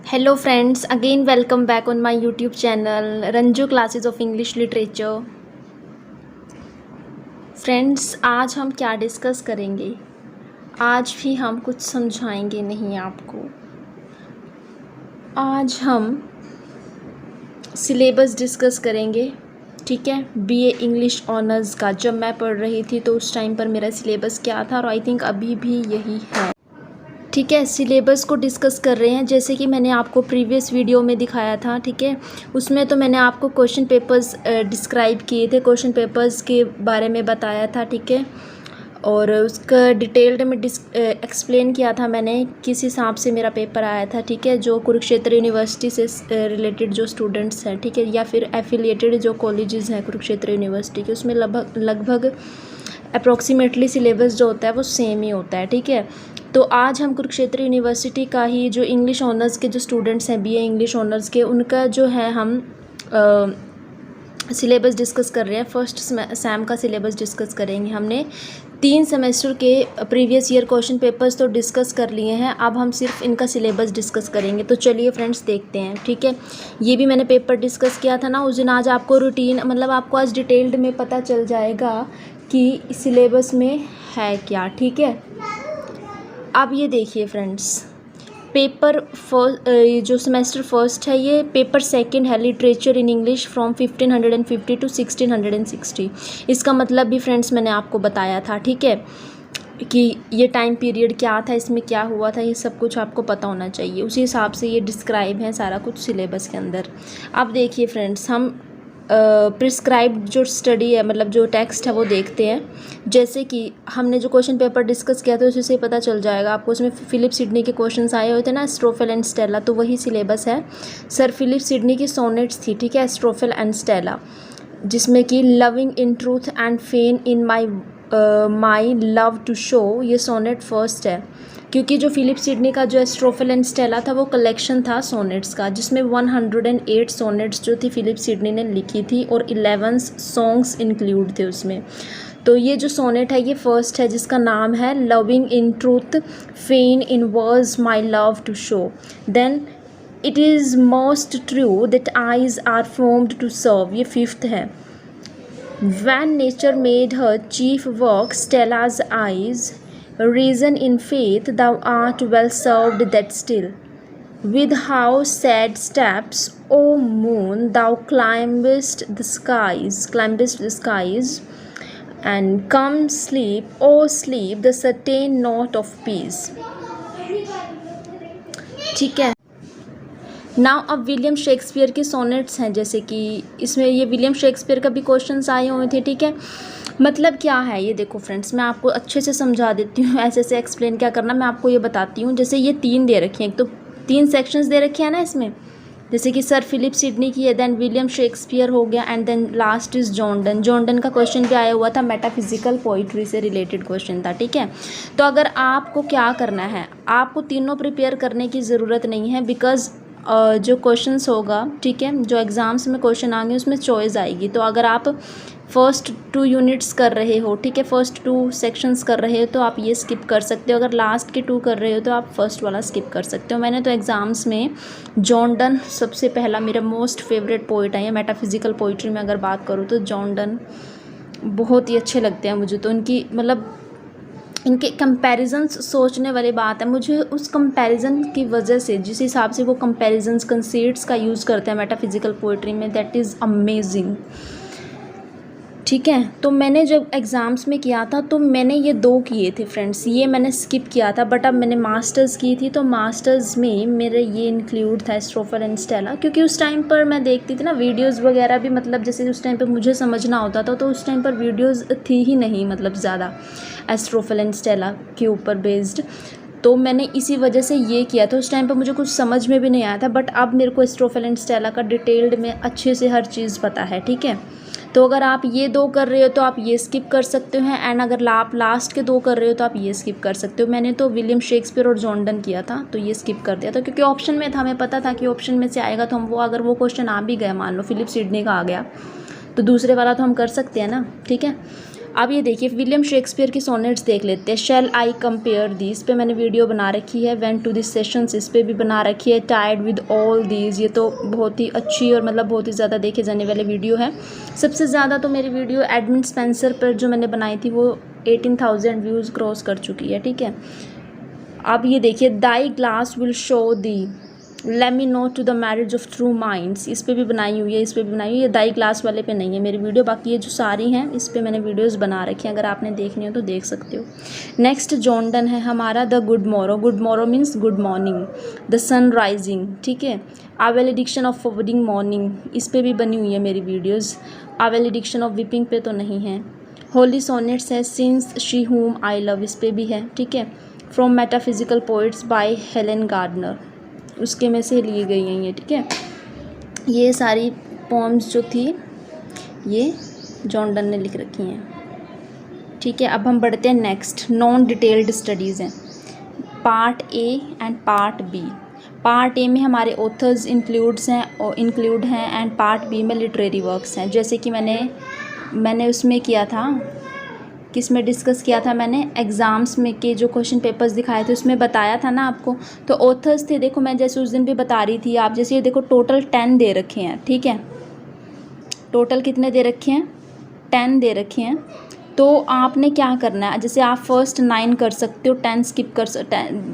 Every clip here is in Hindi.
Hello friends, again welcome back on my YouTube channel Ranju Classes of English Literature। Friends, आज हम क्या डिस्कस करेंगे? आज भी हम कुछ समझाएंगे नहीं आपको। आज हम सिलेबस डिस्कस करेंगे, ठीक है। बीए इंग्लिश ऑनर्स का जब मैं पढ़ रही थी तो उस टाइम पर मेरा सिलेबस क्या था और आई थिंक अभी भी यही है, ठीक है। सिलेबस को डिस्कस कर रहे हैं जैसे कि मैंने आपको प्रीवियस वीडियो में दिखाया था, ठीक है। उसमें तो मैंने आपको क्वेश्चन पेपर्स डिस्क्राइब किए थे, क्वेश्चन पेपर्स के बारे में बताया था, ठीक है। और उसका डिटेल्ड में एक्सप्लेन किया था मैंने किस हिसाब से मेरा पेपर आया था, ठीक है। जो कुरुक्षेत्र यूनिवर्सिटी से रिलेटेड जो स्टूडेंट्स हैं, ठीक है, या फिर एफिलिएटेड जो कॉलेजेस हैं कुरुक्षेत्र यूनिवर्सिटी के, उसमें लगभग अप्रॉक्सीमेटली सिलेबस जो होता है वो सेम ही होता है, ठीक है। तो आज हम कुरुक्षेत्र यूनिवर्सिटी का ही जो इंग्लिश ऑनर्स के जो स्टूडेंट्स हैं, बीए इंग्लिश ऑनर्स के, उनका जो है हम सिलेबस डिस्कस कर रहे हैं। फर्स्ट सैम का सिलेबस डिस्कस करेंगे। हमने 3 सेमेस्टर के प्रीवियस ईयर क्वेश्चन पेपर्स तो डिस्कस कर लिए हैं, अब हम सिर्फ इनका सिलेबस डिस्कस करेंगे। तो चलिए फ्रेंड्स देखते हैं, ठीक है। ये भी मैंने पेपर डिस्कस किया था ना उस दिन। आज आपको रूटीन मतलब आपको आज डिटेल्ड में पता चल जाएगा कि सिलेबस में है क्या, ठीक है। अब ये देखिए फ्रेंड्स, पेपर जो सेमेस्टर फर्स्ट है, ये पेपर सेकंड है, literature in English from 1550 to 1660। इसका मतलब भी फ्रेंड्स मैंने आपको बताया था, ठीक है, कि ये टाइम पीरियड क्या था, इसमें क्या हुआ था, ये सब कुछ आपको पता होना चाहिए। उसी हिसाब से ये डिस्क्राइब है सारा कुछ सिलेबस के अंदर। अब देखिए फ्रेंड्स, हम प्रिस्क्राइब्ड जो स्टडी है, मतलब जो टेक्स्ट है वो देखते हैं। जैसे कि हमने जो क्वेश्चन पेपर डिस्कस किया था उसी से पता चल जाएगा आपको। उसमें फिलिप सिडनी के क्वेश्चंस आए हुए थे ना, एस्ट्रोफेल एंड स्टेला, तो वही सिलेबस है। सर फिलिप सिडनी की सोनेट्स थी, ठीक है, एस्ट्रोफेल एंड स्टेला, जिसमें कि loving in truth and fain in my love to show, ये सोनेट फर्स्ट है। क्योंकि जो फिलिप सिडनी का जो एस्ट्रोफेल एंड स्टेला था वो कलेक्शन था सोनेट्स का, जिसमें 108 सोनेट्स जो थी फिलिप सिडनी ने लिखी थी और 11 सॉन्ग्स इंक्लूड थे उसमें। तो ये जो सोनेट है ये फर्स्ट है, जिसका नाम है loving in truth fain in verse my love to show. Then it is most true that eyes are formed to serve, ये फिफ्थ है। When nature made her chief work, Stella's eyes, reason in faith, thou art well served that still. With how sad steps, O moon, thou climbest the skies, and come sleep, O sleep, the certain note of peace. ठीक है ना। अब विलियम शेक्सपियर के सोनेट्स हैं, जैसे कि इसमें ये विलियम शेक्सपियर का भी क्वेश्चंस आए हुए थे, ठीक है। मतलब क्या है ये देखो फ्रेंड्स, मैं आपको अच्छे से समझा देती हूँ, ऐसे ऐसे एक्सप्लेन क्या करना मैं आपको ये बताती हूँ। जैसे ये 3 दे रखी हैं, एक तो 3 सेक्शंस दे रखे हैं ना इसमें, जैसे कि सर फिलिप सिडनी की है, देन विलियम शेक्सपियर हो गया, and then last is John Donne का क्वेश्चन भी आया हुआ था, मेटाफिजिकल पोइट्री से रिलेटेड क्वेश्चन था, ठीक है। तो अगर आपको क्या करना है, आपको तीनों प्रिपेयर करने की ज़रूरत नहीं है, बिकॉज जो क्वेश्चंस होगा, ठीक है, जो एग्ज़ाम्स में क्वेश्चन आएंगे उसमें चॉइस आएगी। तो अगर आप फर्स्ट 2 यूनिट्स कर रहे हो, ठीक है, फर्स्ट 2 सेक्शंस कर रहे हो तो आप ये स्किप कर सकते हो। अगर लास्ट के 2 कर रहे हो तो आप फर्स्ट वाला स्किप कर सकते हो। मैंने तो एग्ज़ाम्स में जॉन डन सबसे पहला मेरा मोस्ट फेवरेट पोइट है। मेटाफिजिकल पोइट्री में अगर बात करूँ तो जॉन डन बहुत ही अच्छे लगते हैं मुझे। तो उनकी मतलब इनके कंपैरिजन्स सोचने वाली बात है। मुझे उस कंपैरिजन की वजह से, जिस हिसाब से वो कंपैरिजन्स कंसीड्स का यूज़ करते हैं मेटाफिजिकल पोइट्री में, दैट इज़ अमेजिंग, ठीक है। तो मैंने जब एग्ज़ाम्स में किया था तो मैंने ये 2 किए थे फ्रेंड्स, ये मैंने स्किप किया था। बट अब मैंने मास्टर्स की थी तो मास्टर्स में मेरे ये इंक्लूड था एस्ट्रोफेल एंड स्टेला, क्योंकि उस टाइम पर मैं देखती थी ना वीडियोस वगैरह भी, मतलब जैसे उस टाइम पर मुझे समझना होता था तो उस टाइम पर वीडियोस थी ही नहीं, मतलब ज़्यादा एस्ट्रोफेल एंड स्टेला के ऊपर बेस्ड। तो मैंने इसी वजह से ये किया था। उस टाइम पर मुझे कुछ समझ में भी नहीं आया था, बट अब मेरे को एस्ट्रोफेल एंड स्टेला का डिटेल्ड में अच्छे से हर चीज़ पता है, ठीक है। तो अगर आप ये 2 कर रहे हो तो आप ये स्किप कर सकते हो, एंड अगर आप लास्ट के 2 कर रहे हो तो आप ये स्किप कर सकते हो। मैंने तो विलियम शेक्सपियर और जॉन डन किया था तो ये स्किप कर दिया था, क्योंकि ऑप्शन में था, हमें पता था कि ऑप्शन में से आएगा। तो हम वो अगर वो क्वेश्चन आ भी गया, मान लो फिलिप सिडनी का आ गया, तो दूसरे वाला तो हम कर सकते हैं ना, ठीक है। अब ये देखिए विलियम शेक्सपियर की सोनेट्स देख लेते हैं। शेल आई कंपेयर दी, इस पे मैंने वीडियो बना रखी है। वेंट टू दिस सेशंस, इस पे भी बना रखी है। टायर्ड विद ऑल दीज, ये तो बहुत ही अच्छी और मतलब बहुत ही ज़्यादा देखे जाने वाली वीडियो है। सबसे ज़्यादा तो मेरी वीडियो एडमंड स्पेंसर पर जो मैंने बनाई थी वो 18,000 व्यूज़ क्रॉस कर चुकी है, ठीक है। अब ये देखिए thy glass will show thee, let me not to the marriage of true minds, इस पे भी बनाई हुई है, इस पे भी बनाई हुई है। दाई ग्लास वाले पे नहीं है मेरी वीडियो, बाकी ये जो सारी हैं इस पे मैंने वीडियोस बना रखी हैं, अगर आपने देखनी हो तो देख सकते हो। नेक्स्ट जॉन है हमारा the good morrow. Good morrow means good morning, the sun rising, ठीक है। आवेल एडिक्शन ऑफ फॉरवर्डिंग मॉर्निंग, इस पे भी बनी हुई है मेरी वीडियोज़। आवेल एडिक्शन ऑफ विपिंग पे तो नहीं है। होली सोनेट्स है since she whom I love, इस पे भी है, ठीक है। From metaphysical poets by Helen Gardner, उसके में से लिए गई हैं ये, ठीक है। ये सारी पोम्स जो थी ये जॉन डन ने लिख रखी हैं, ठीक है। अब हम बढ़ते हैं नेक्स्ट, नॉन डिटेल्ड स्टडीज़ हैं, part A and part B. Part A में हमारे ऑथर्स इंक्लूड हैं एंड पार्ट बी में लिटरेरी वर्क्स हैं। जैसे कि मैंने उसमें किया था, किस में डिस्कस किया था मैंने, एग्ज़ाम्स में के जो क्वेश्चन पेपर्स दिखाए थे उसमें बताया था ना आपको। तो ऑथर्स थे, देखो मैं जैसे उस दिन भी बता रही थी, आप जैसे ये देखो टोटल 10 दे रखे हैं, ठीक है। टोटल कितने दे रखे हैं, 10 दे रखे हैं। तो आपने क्या करना है, जैसे आप फर्स्ट 9 कर सकते हो, 10 स्किप कर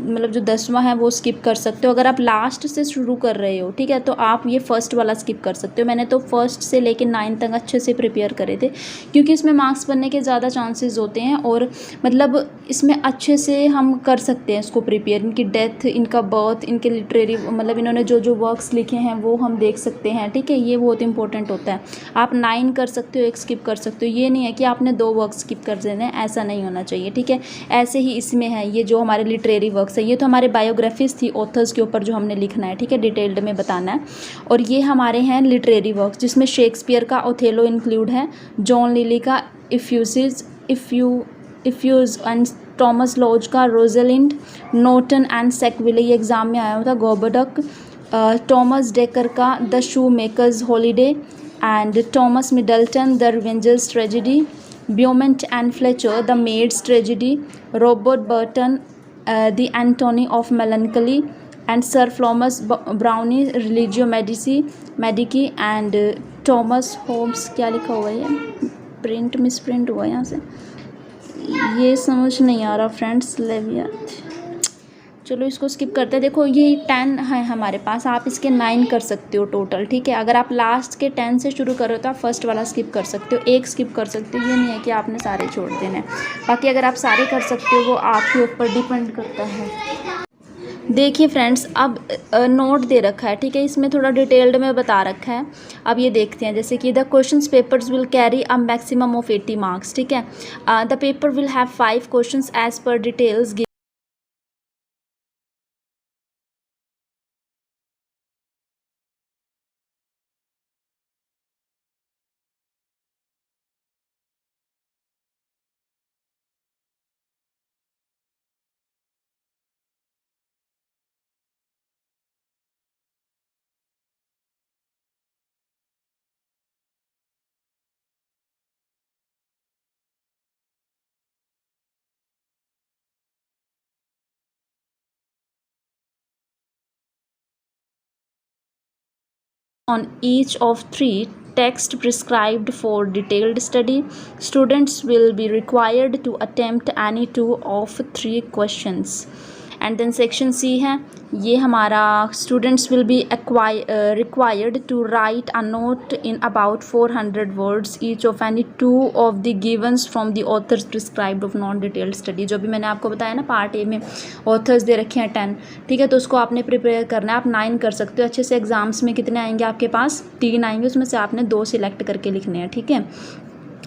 मतलब जो 10वां है वो स्किप कर सकते हो। अगर आप लास्ट से शुरू कर रहे हो, ठीक है, तो आप ये फर्स्ट वाला स्किप कर सकते हो। मैंने तो फर्स्ट से लेकर 9 तक अच्छे से प्रिपेयर करे थे, क्योंकि इसमें मार्क्स बनने के ज़्यादा चांसेस होते हैं और मतलब इसमें अच्छे से हम कर सकते हैं इसको प्रिपेयर। इनकी डेथ, इनका बर्थ, इनके लिटरेरी मतलब इन्होंने जो जो वर्क्स लिखे हैं वो हम देख सकते हैं, ठीक है। ये बहुत इंपॉर्टेंट होता है। आप 9 कर सकते हो, 1 स्किप कर सकते हो, ये नहीं है कि आपने 2 वर्क स्किप कर देने, ऐसा नहीं होना चाहिए, ठीक है। ऐसे ही इसमें है, ये जो हमारे लिटरेरी वर्क्स है ये तो हमारे बायोग्राफीज थी ऑथर्स के ऊपर जो हमने लिखना है, ठीक है, डिटेल्ड में बताना है। और ये हमारे हैं लिटरेरी वर्क्स जिसमें शेक्सपियर का ओथेलो इंक्लूड है, जॉन लिली का इफ्यूज एंड टॉमस लॉज का रोजलिंड, नॉर्टन एंड सेकविले, ये एग्जाम में आया हुआ था, गोबडक, टॉमस डेकर का the Shoemaker's Holiday and Thomas Middleton the Revenger's Tragedy, Beaumont and Fletcher the Maid's Tragedy, Robert Burton the Anatomy of Melancholy and sir Thomas Browne Religio Medici and Thomas Hobbes, क्या लिखा हुआ है, प्रिंट मिसप्रिंट हुआ है यहाँ से, ये समझ नहीं आ रहा फ्रेंड्स, लेवियाथ, चलो इसको स्किप करते हैं। देखो ये 10 है हमारे पास, आप इसके 9 कर सकते हो टोटल, ठीक है। अगर आप लास्ट के 10 से शुरू करो तो आप फर्स्ट वाला स्किप कर सकते हो, 1 स्किप कर सकते हो, ये नहीं है कि आपने सारे छोड़ देने हैं। बाकी अगर आप सारे कर सकते हो वो आपके ऊपर डिपेंड करता है। देखिए फ्रेंड्स, अब नोट दे रखा है, ठीक है, इसमें थोड़ा डिटेल्ड में बता रखा है। अब ये देखते हैं, जैसे कि the questions papers will carry a maximum of 80 marks, ठीक है। The paper will have 5 questions as per details on each of 3 texts prescribed for detailed study. Students will be required to attempt any 2 of 3 questions. And then section C है, ये हमारा students will be required to write a note in about 400 words each of any 2 of the givens from the authors prescribed of non detailed study. जो भी मैंने आपको बताया ना, पार्ट ए में ऑथर्स दे रखे हैं 10, ठीक है, तो उसको आपने प्रिपेयर करना है। आप 9 कर सकते हो अच्छे से। एग्जाम्स में कितने आएंगे आपके पास, 3 आएंगे, उसमें से आपने 2 सिलेक्ट करके लिखने हैं, ठीक है।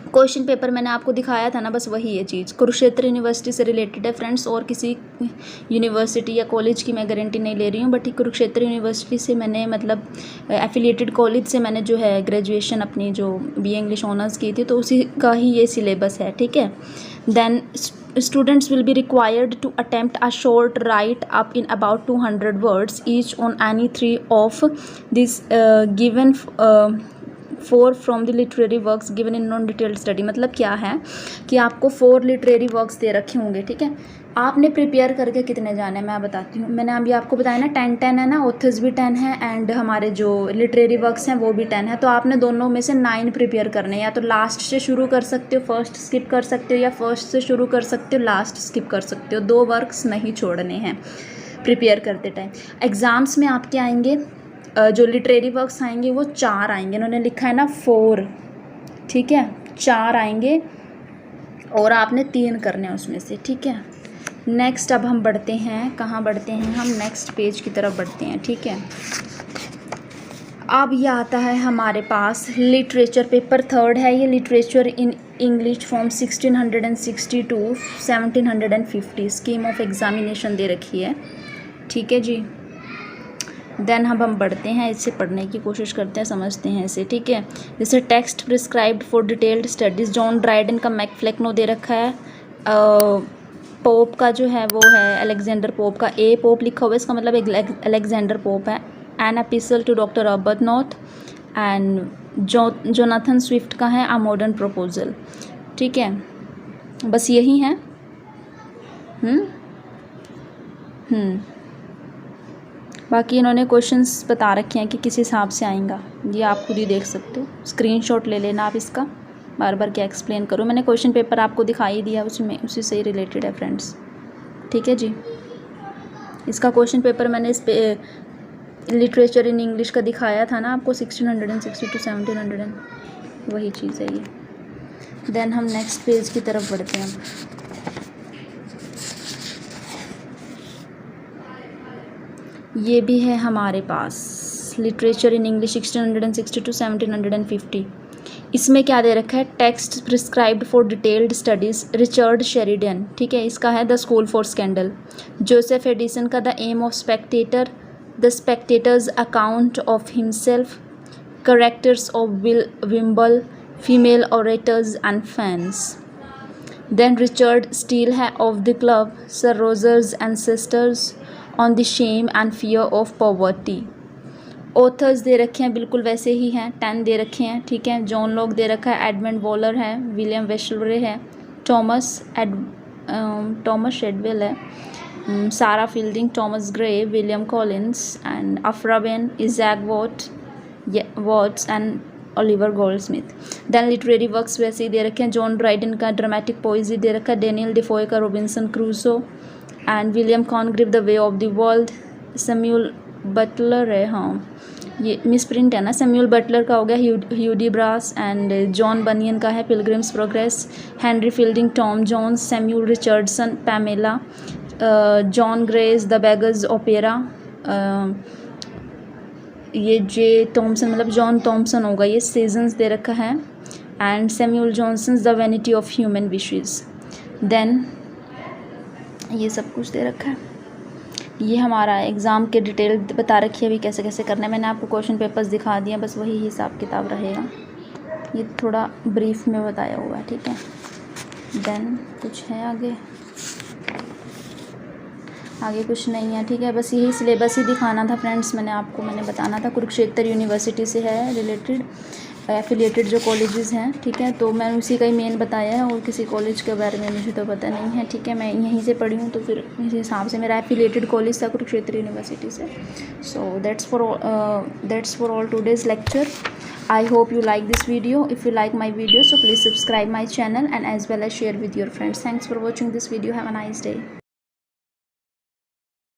क्वेश्चन पेपर मैंने आपको दिखाया था ना, बस वही है चीज़, कुरुक्षेत्र यूनिवर्सिटी से रिलेटेड है फ्रेंड्स, और किसी यूनिवर्सिटी या कॉलेज की मैं गारंटी नहीं ले रही हूँ, बट कुरुक्षेत्र यूनिवर्सिटी से मैंने मतलब एफिलिएटेड कॉलेज से मैंने जो है ग्रेजुएशन अपनी जो BA इंग्लिश ऑनर्स की थी, तो उसी का ही ये सिलेबस है, ठीक है। Then students will be required to attempt a short write up in about 200 words each on any 3 of these given 4 from the literary works given in non detailed study. मतलब क्या है कि आपको 4 लिटरेरी वर्क्स दे रखे होंगे, ठीक है। आपने प्रिपेयर करके कितने जाने मैं बताती हूँ। मैंने अभी आपको बताया ना 10 है ना, ऑथर्स भी 10 है एंड हमारे जो लिटरेरी वर्क्स हैं वो भी 10 है। तो आपने दोनों में से 9 प्रिपेयर करने हैं। या तो लास्ट से शुरू कर सकते हो, फर्स्ट स्किप कर सकते हो, या फर्स्ट से शुरू कर सकते हो, लास्ट स्किप कर सकते हो। 2 वर्क्स नहीं छोड़ने हैं प्रिपेयर करते टाइम। एग्ज़ाम्स में आपके आएंगे जो लिटरेरी वर्क्स आएंगे वो 4 आएंगे। इन्होंने लिखा है ना 4, ठीक है, 4 आएंगे और आपने 3 करने हैं उसमें से, ठीक है। नेक्स्ट अब हम बढ़ते हैं, कहाँ बढ़ते हैं हम, नेक्स्ट पेज की तरफ बढ़ते हैं, ठीक है। अब ये आता है हमारे पास लिटरेचर, पेपर 3 है ये, literature in English from 1660 to 1750। Scheme of examination दे रखी है, ठीक है जी। देन हम बढ़ते हैं, इसे पढ़ने की कोशिश करते हैं, समझते हैं इसे, ठीक है। जैसे text prescribed for detailed studies, John Dryden का मैकफ्लेक्नो दे रखा है। पोप का जो है वो है अलेक्जेंडर पोप का, ए पोप लिखा हुआ है, इसका मतलब अलेक्जेंडर पोप है। An epistle to doctor Arbuthnot and Jonathan Swift का है अ मॉडर्न प्रपोजल, ठीक है। बस यही है। बाकी इन्होंने क्वेश्चंस बता रखे हैं कि किस हिसाब से आएगा, ये आप खुद ही देख सकते हो, स्क्रीनशॉट ले लेना आप इसका। बार बार क्या एक्सप्लेन करूँ, मैंने क्वेश्चन पेपर आपको दिखाई दिया, उसमें उसी से ही रिलेटेड है फ्रेंड्स, ठीक है जी। इसका क्वेश्चन पेपर मैंने इस पे लिटरेचर इन इंग्लिश का दिखाया था ना आपको, 1660 टू 1700, वही चीज़ है ये। देन हम नेक्स्ट पेज की तरफ बढ़ते हैं। ये भी है हमारे पास लिटरेचर इन इंग्लिश 1660 टू 1750। इसमें क्या दे रखा है, text prescribed for detailed studies, Richard Sheridan, ठीक है। इसका है the School for Scandal. Joseph Addison का the aim of Spectator, the Spectator's account of himself, characters of Wimble, female orators and fans. Then Richard Steele है of the club, sir Roger's and sisters, on the shame and fear of poverty. Authors दे रखे हैं बिल्कुल वैसे ही हैं, 10 दे रखे हैं, ठीक है। जॉन लॉक दे रखा है, एडमंड वॉलर है, विलियम वेशलरे है, टॉमस शेडवेल है, Sarah Fielding, Thomas Gray, William Collins and Aphra Behn, Isaac Watts and Oliver Goldsmith. Then literary works वैसे ही दे रखे हैं, जॉन ड्राइडन का ड्रामेटिक पोइजी दे रखा है, डेनियल डिफोय का Robinson Crusoe and William Congreve the Way of the World. Samuel Butler है, हाँ ये मिस प्रिंट है ना, सैम्यूल बटलर का हो गया Hudibras and John Bunyan का है Pilgrim's Progress, Henry Fielding, Tom Jones, Samuel Richardson, Pamela, John Gay's the Beggar's opera, ये जे टॉमसन मतलब जॉन टॉमसन होगा, ये सीजन्स दे रखा है, and Samuel Johnson's the vanity of human wishes. Then ये सब कुछ दे रखा है। ये हमारा एग्ज़ाम के डिटेल बता रखी है अभी कैसे कैसे करना है। मैंने आपको क्वेश्चन पेपर्स दिखा दिए, बस वही हिसाब किताब रहेगा, ये थोड़ा ब्रीफ में बताया हुआ है, ठीक है। देन कुछ है आगे कुछ नहीं है, ठीक है। बस यही सिलेबस ही दिखाना था फ्रेंड्स, मैंने बताना था। कुरुक्षेत्र यूनिवर्सिटी से है रिलेटेड, एफिलिएटेड जो कॉलेजेस हैं, ठीक है। तो मैंने उसी का ही मेन बताया है, और किसी कॉलेज के बारे में मुझे तो पता नहीं है, ठीक है। मैं यहीं से पढ़ी हूँ, तो फिर इस हिसाब से मेरा एफिलिएटेड कॉलेज था कुरुक्षेत्र यूनिवर्सिटी से। So that's for all today's lecture. I hope you like this video. If you like my video, so please subscribe my channel and as well as share with your friends. Thanks for watching this video. Have a nice day.